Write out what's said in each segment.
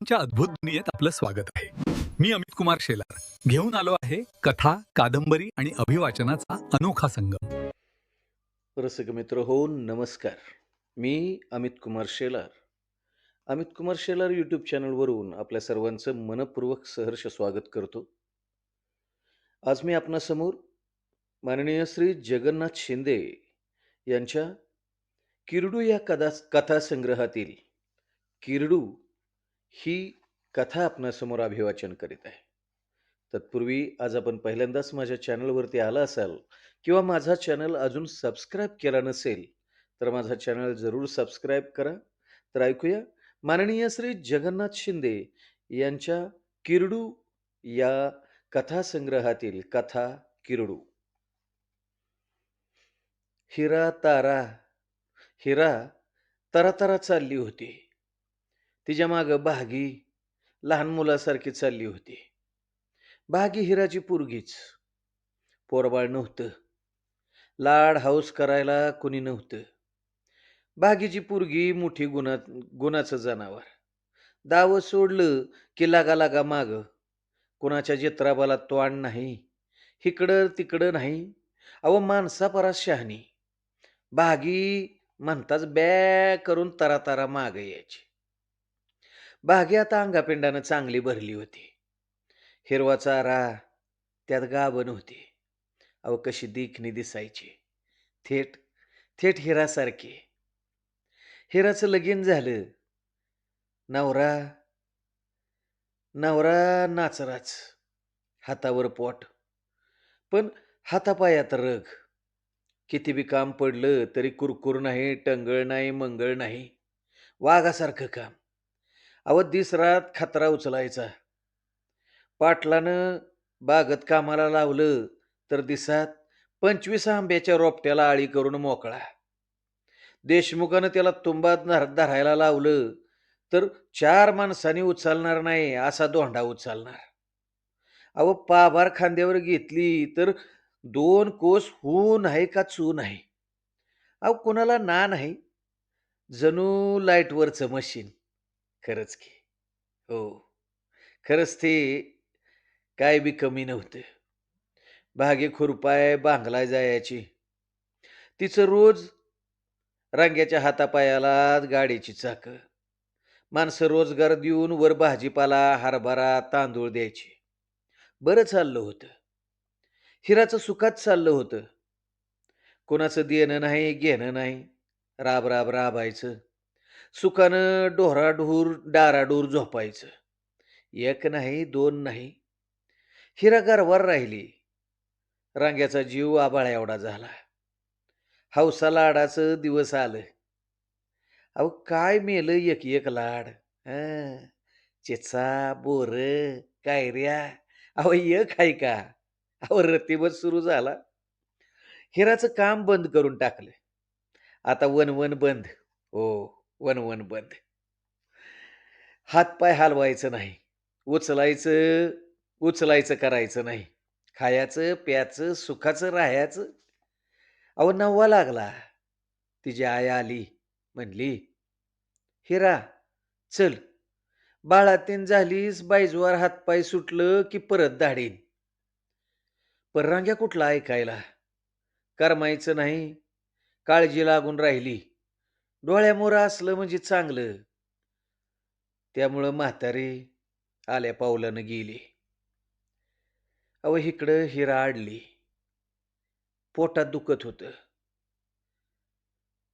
कथांच्या अद्भुत दुनियेत आपलं स्वागत आहे. मी अमित कुमार शेलार घेऊन आलो आहे कथा, कादंबरी आणि अभिवाचनाचा अनोखा संगम. रसिक मित्र हो, नमस्कार. मी अमित कुमार शेलार. अमित कुमार शेलार यूट्यूब चॅनलवरून आपल्या सर्वांचं मनःपूर्वक सहर्ष स्वागत करतो. आज मी आपणासमोर माननीय श्री जगन्नाथ शिंदे यांच्या किरडू या कथासंग्रहातील किरडू ही कथा आपणासमोर अभिवाचन करीत आहे. तत्पूर्वी आज आपण पहिल्यांदाच माझ्या चॅनलवरती आला असाल किंवा माझा चॅनल अजून सबस्क्राईब केला नसेल, तर माझा चॅनल जरूर सबस्क्राईब करा. तर ऐकूया माननीय श्री जगन्नाथ शिंदे यांच्या किरडू या कथासंग्रहातील कथा किरडू. हिरा तारा हिरा तरातरा चालली होती. तिच्या मागं भागी लहान मुलासारखी चालली होती. भागी हिराची पोरगीच. पोरबाळ नव्हतं. लाड हौस करायला कुणी नव्हतं. भागीची पोरगी मोठी गुणाचं जनावर. दाव सोडलं की लागा लागा माग. कुणाच्या जित्राबाला तोंड नाही. इकडं तिकडं नाही. अहो माणसा परास शहाणी. भागी म्हणताच बॅ करून तरा तरा माग यायची. भागी आता अंगापिंडानं चांगली भरली होती. हिरवा चारा, त्यात गाभण होती. अहो कशी देखणी दिसायची. थेट थेट हिरासारखी. हिराचं लगीन झालं. नवरा नवरा नाचराच. हातावर पोट. पण हातापायात रग. किती बी काम पडलं तरी कुरकुर नाही, टंगळ नाही, मंगळ नाही. वाघासारखं काम. अहो दिस-रात खतरा उचलायचा. पाटलानं बागत कामाला लावलं तर दिसात 25 आंब्याच्या रोपट्याला आळी करून मोकळा. देशमुखानं त्याला तुंबात धरायला लावलं तर 4 माणसांनी उचलणार नाही असा धोंडा उचलणार. अहो पाभार खांद्यावर घेतली तर 2 कोस हू नाही का चू नाही. अहो कुणाला ना नाही. जणू लाईटवरचं मशीन. खरंच की. हो. खरंच ते काय बी कमी नव्हतं. भागे खुरपाय बांगलाय जायची. तिचं रोज रांग्याच्या हातापायाला गाडीची चाकं. माणसं रोजगार देऊन वर भाजीपाला, हरभरा, तांदूळ द्यायची. बरं चाललं होतं. हिराचं सुखात चाललं होतं. कोणाचं देणं नाही, घेणं नाही. राब राब राबायचं. सुखानं ढोराढूर डाराडूर झोपायचं. एक नाही, 2 नाही. हिरा गारवार राहिली. रांग्याचा जीव आभाळा एवढा झाला. हौसा लाडाचं दिवस आलं. अहो काय मेलं एक एक लाड. हं. चिचा, बोरं, कायऱ्या. अहो एक आहे का? अहो रतिबत सुरू झाला. हिराचं काम बंद करून टाकलं. आता वणवण बंद. हो, वणवण बंद. हातपाय हलवायचं नाही. उचलायचं, उचलायचं करायचं नाही. खायचं, प्यायचं, सुखाचं राहायचं. अहो 9वा लागला. तिची आई आली. म्हणली, "हिरा, चल. बाळातीन झालीस, बाईजवार हातपाय सुटलं की परत धाडीन." पररांग्या कुठला ऐकायला. करमायचं नाही. काळजी लागून राहिली. डोळ्यामोरं असलं म्हणजे चांगलं. त्यामुळं म्हातारी आल्या पावलानं गेली. अहो इकडं हिरा अडली. पोटात दुखत होतं.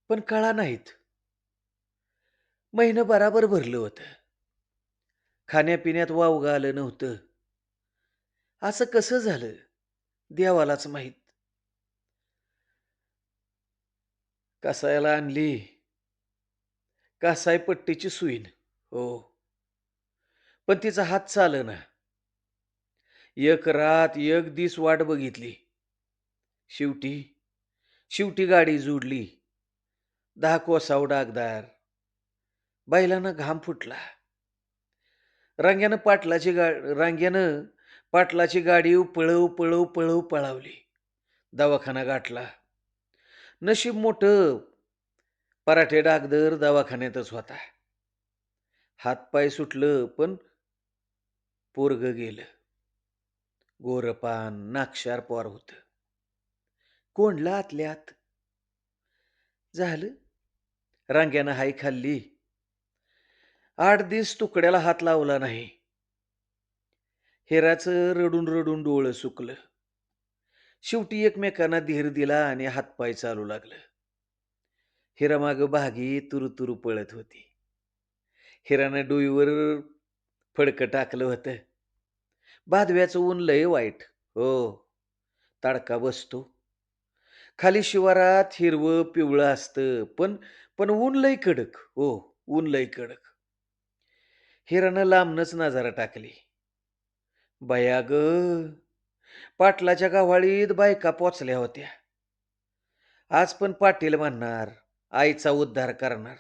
पण कळा नाहीत. महिनं बराबर भरलं होतं. खाण्यापिण्यात वावगं आलं नव्हतं. असं कसं झालं? देवालाच माहीत. कसायला आणली. कसायपट्टीची सुईण. हो. पण तिचा हात चालेना. एक रात, एक दिस वाट बघितली. शेवटी शेवटी गाडी जोडली. 10 कोसाव डागदार. बैलानं घाम फुटला. रांग्यानं पाटलाची गाडी पळव, पळव, पळव पळावली. दवाखाना गाठला. नशीब मोठं. पराठे डागदर दवाखान्यातच होता. हातपाय सुटलं, पण पोरगं गेलं. गोरपान, नाकशार पोर होतं. कोंडलं आतल्या आत. झालं. रांग्यानं हाय खाल्ली. 8 दिवस तुकड्याला हात लावला नाही. हिराचं रडून रडून डोळं सुकलं. शेवटी एकमेकांना धीर दिला आणि हातपाय चालू लागलं. हिरा मागं भागी तुरू पळत होती. हिरानं डोईवर फडकं टाकलं होतं. भादव्याचं ऊन लय वाईट. हो, तडका बसतो. खाली शिवारात हिरवं पिवळं असतं, पण पण ऊन लय कडक. हो, ऊन लय कडक. हिरानं लांबनच नजारा टाकली. बया गं! पाटलाच्या गव्हाळीत बायका पोचल्या होत्या. आज पण पाटील म्हणणार, आईचा उद्धार करणार.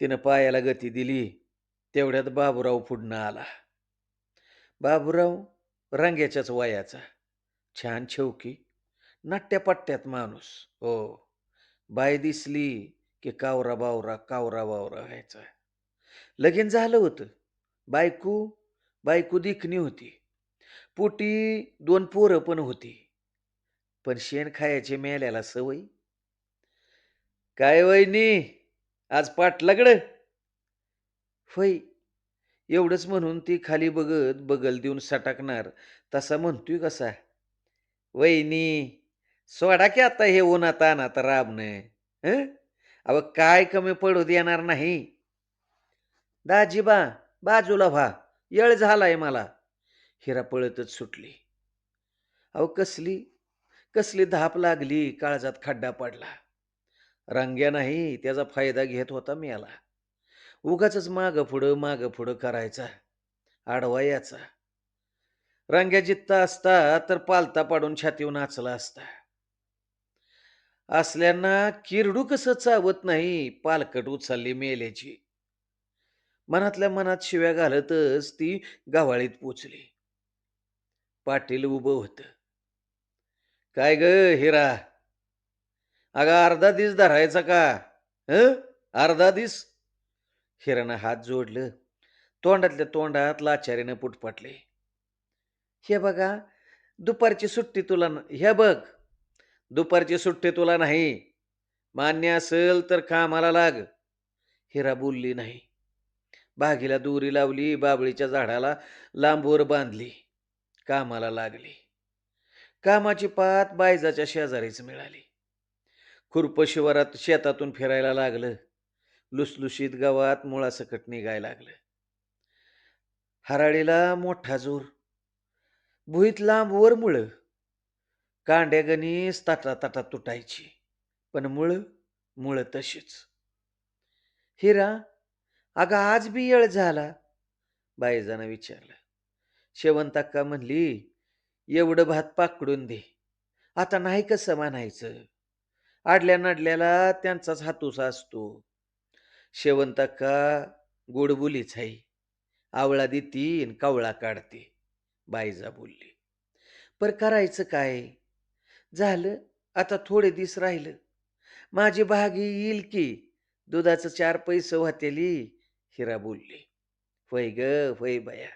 तिनं पायाला गती दिली. तेवढ्यात बाबूराव पुढनं आला. बाबूराव रंग्याच्याच वयाचा. छान छौकी, नट्ट्या-पट्ट्यात माणूस. हो, बाई दिसली की कावरा-बावरा, कावरा-बावरा व्हायचा. लगीन झालं होतं. बायको बायको देखणी होती. पोटी 2 पोरं पण होती. पण शेण खायची मेल्याला सवय. "काय वहिनी, आज पाटलाकडं?" "होय." एवढंच म्हणून ती खाली बघत बगल देऊन सटाकणार तसा म्हणतोय कसा, "वहिनी, सोडा की आता हे उन्हातान्हात राबणं. हं? अहो काय कमी पडू देणार नाही. दाजीबा, बाजूला व्हा. येळ झालाय मला." हिरा पळतच सुटली. अहो कसली कसली धाप लागली, काळजात खड्डा पडला. रंग्या नाही त्याचा फायदा घेत होता मेला. उगाचच मागं पुढं करायचा. आडवा याचा. रंग्या जित्ता असता तर पालता पाडून छातीवर नाचला असता. असल्यांना किरडू कसं चावत नाही, पालकट उचलली मेल्याची. मनातल्या मनात शिव्या घालतच ती गव्हाळीत पोचली. पाटील उभं होतं. "काय ग हिरा, अगं अर्धा दिस धरायचा का? हं? अर्धा दिस?" हिरानं हात जोडलं. तोंडातल्या तोंडात लाचारीनं पुटपटले. "हे बघा, दुपारची सुट्टी तुला हे बघ, दुपारची सुट्टी तुला नाही. मान्य असेल तर कामाला लाग." हिरा बोलली नाही. बागेला दोरी लावली, बाबळीच्या झाडाला लांबवर बांधली. कामाला लागली. कामाची पात बायजाच्या शेजारीच मिळाली. खुरपं शिवारात शेतातून फिरायला लागलं. लुसलुशीत गावात मुळासकट निघायला लागलं. हराळीला मोठा जोर. भुईत लांबवर मुळं. कांड्यागणीच ताटा तुटायची. पण मुळं तशीच. "हिरा, अगं आज बी येळ झाला?" बायजानं विचारलं. शेवंताक्का म्हणली, "एवढं भात पाकडून दे. आता नाही कसं म्हणायचं. आडल्या नडल्याला त्यांचाच हातोसा असतो." शेवंताक्का गोडबोलीच आहे. आवळा देती आणि कवळा काढते. बायजा बोलली. "पर करायचं काय? झालं, आता थोडे दिवस राहिलं. माझी भागी येईल की. दुधाचं 4 पैसे होतेली." हिरा बोलली. "होय ग, होय बया.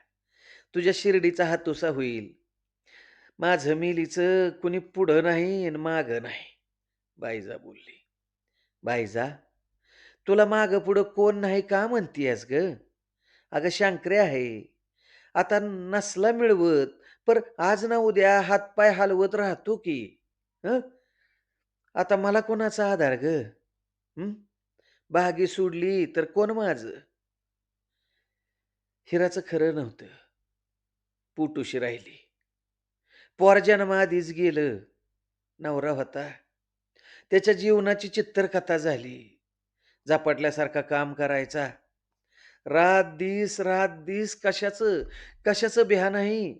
तुझ्या शिर्डीचा हातोसा होईल. माझं मेलीचं कुणी पुढं नाही आणि मागं नाही." बायजा बोलली. "बायजा, तुला मागं पुढं कोण नाही का म्हणतीयस ग? अगं शंकरे आहे. आता नसला मिळवत, पर आज ना उद्या हातपाय हलवत राहतो की. हं? आता मला कोणाचा आधार ग? हं? भागी सोडली तर कोण माझं?" हिराचं खरं नव्हतं. पोटोशी राहिली. पोर जन्माआधीच गेलं. नवरा होता. त्याच्या जीवनाची चित्तरकथा झाली. झपाटल्यासारखा काम करायचा. रात-दिस कशाचं भ्या नाही.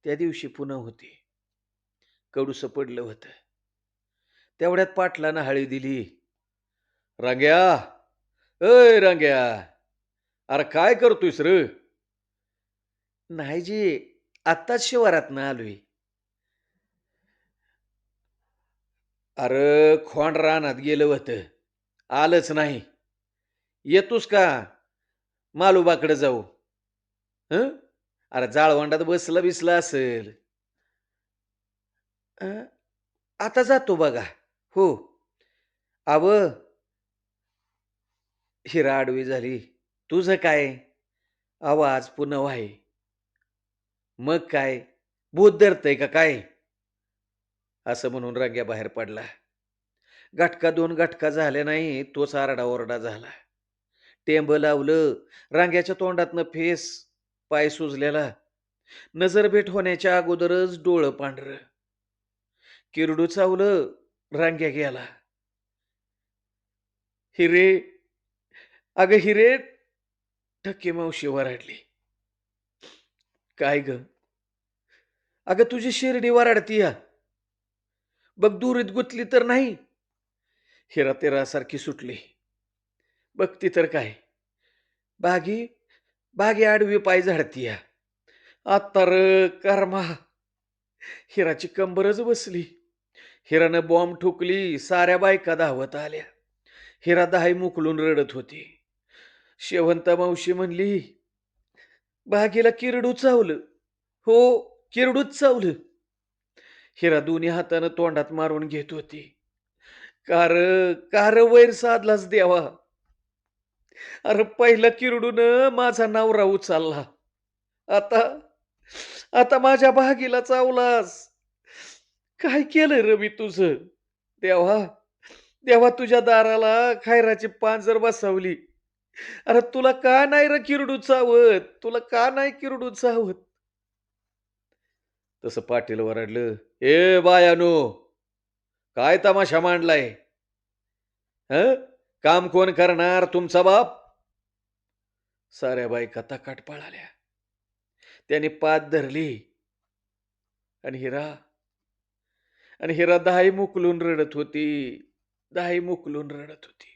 त्या दिवशी पुन्हा होती. कडूसं पडलं होतं. तेवढ्यात पाटलानं हळी दिली. "रांग्या, अय रांग्या, अरे काय करतोयस रे?" "नाही जी, आत्ताच शिवारातनं आलोय." "अरे खोंड रानात गेलं होतं. आलंच नाही. येतोस का?" मालोबाकडे जाऊ. हं? अरे जाळवंडात बसला बिसला असेल. अ, आता जातो बघा. हो. अवं, हिरा आडवी झाली. तुझं काय? आवाज पुनव आहे. मग काय? भूत धरतंय का काय? असं म्हणून रंग्या बाहेर पडला. गटका 2 गटका झाले नाही, तोच आरडाओरडा झाला. टेंब लावलं. रांग्याच्या तोंडातनं फेस, पाय सुजलेला. नजरभेट होण्याच्या अगोदरच डोळं पांढरं. किरडू चावलं. रांग्या गेला. "हिरे, अगं हिरे!" ठक्की मावशी वरडली. "काय गं? अगं तुझी शिर्डी वराडतीया. बघ दुरीत गुंतली तर नाही." हिरा तेरासारखी सुटली. बघती तर काय, बागी बागी आडवी पाय झाडतीया. आता र कर्मा, हिराची कंबरच बसली. हिरानं बॉम्ब ठोकली. साऱ्या बायका धावत आल्या. हिरा दहाई मुकलून रडत होती. शेवंता मावशी म्हणली, "बागेला किरडू चावलं." "हो, किरडूच चावलं." हिरा दोन्ही हातानं तोंडात मारून घेत होती. "कार कार वैर साधलास देवा. अरे पहिलं किरडूनं माझा नवरा उचलला. आता आता माझ्या भागीला चावलास. काय केलंय र मी तुझं? देवा, देवा तुझ्या दाराला खैराची पांजर बसवली. अरे तुला का नाही र किरडू चावत? तुला का नाही किरडू चावत?" तसं पाटील ओरडलं, "ए बायानो, काय तमाशा मांडलाय? हं? काम कोण करणार? तुमचा बाप?" साऱ्या बायका तकाट पळाल्या. त्याने पात धरली आणि हिरा दाही मुकलून रडत होती. दाही मुकलून रडत होती.